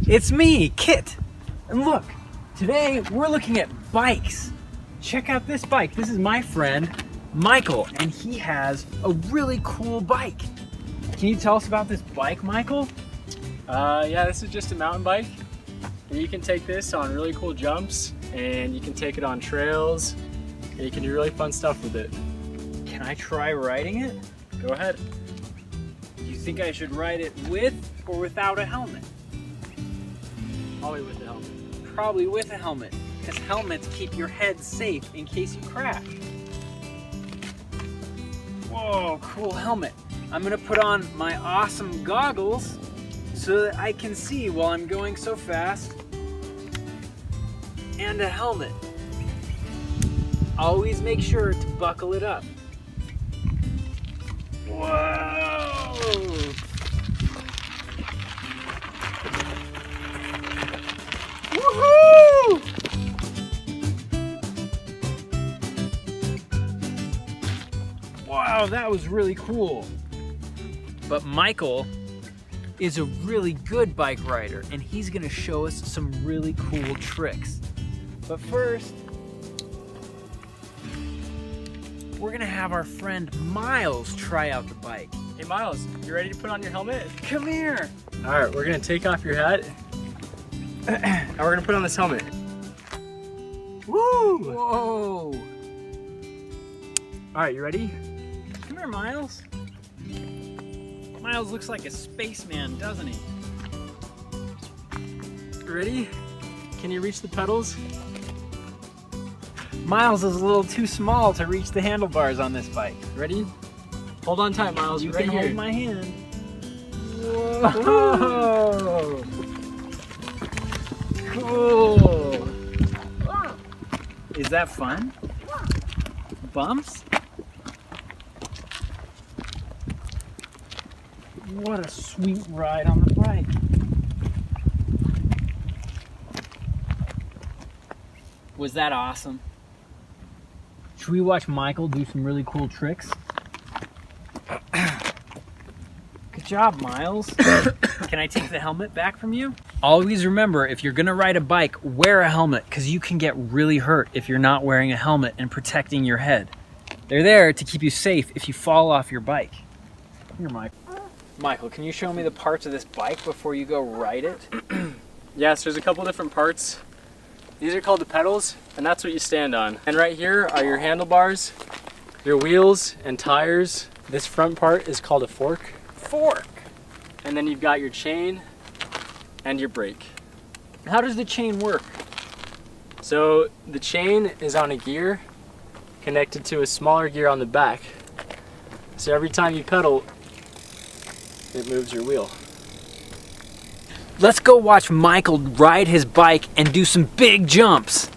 It's me, Kit. And look, today we're looking at bikes. Check out this bike. This is my friend, Michael, and he has a really cool bike. Can you tell us about this bike, Michael? Yeah, this is just a mountain bike. And you can take this on really cool jumps, and you can take it on trails, and you can do really fun stuff with it. Can I try riding it? Go ahead. Do you think I should ride it with or without a helmet? Probably with the helmet. Probably with a helmet, because helmets keep your head safe in case you crash. Whoa, cool helmet. I'm gonna put on my awesome goggles so that I can see while I'm going so fast. And a helmet. Always make sure to buckle it up. Whoa! Woohoo! Wow, that was really cool. But Michael is a really good bike rider, and he's gonna show us some really cool tricks. But first, we're gonna have our friend Miles try out the bike. Hey Miles, you ready to put on your helmet? Come here. All right, we're gonna take off your hat, and we're gonna put on this helmet. Woo! Whoa. All right, you ready? Come here, Miles. Miles looks like a spaceman, doesn't he? Ready? Can you reach the pedals? Miles is a little too small to reach the handlebars on this bike. Ready? Hold on tight, Miles. You right can here. hold my hand. Whoa! Cool. Is that fun? Bumps? What a sweet ride on the bike. Was that awesome? Should we watch Michael do some really cool tricks? Good job, Miles. Can I take the helmet back from you? Always remember, if you're gonna ride a bike, wear a helmet, because you can get really hurt if you're not wearing a helmet and protecting your head. They're there to keep you safe if you fall off your bike. Here, Mike. Michael, can you show me the parts of this bike before you go ride it? Yes, there's a couple different parts. These are called the pedals, and that's what you stand on. And right here are your handlebars, your wheels and tires. This front part is called a fork. Fork. And then you've got your chain and your brake. How does the chain work? So the chain is on a gear connected to a smaller gear on the back. So every time you pedal, it moves your wheel. Let's go watch Michael ride his bike and do some big jumps.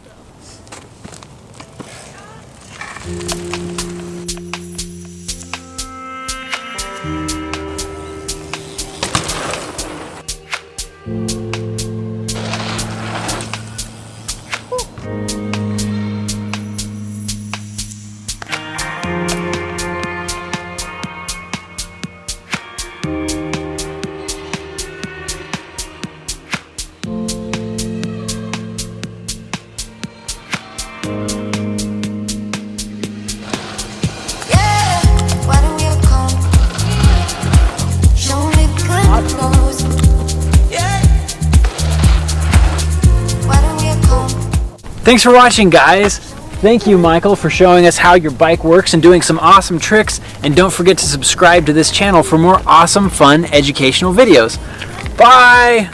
Thanks for watching, guys. Thank you, Michael, for showing us how your bike works and doing some awesome tricks. And don't forget to subscribe to this channel for more awesome, fun, educational videos. Bye!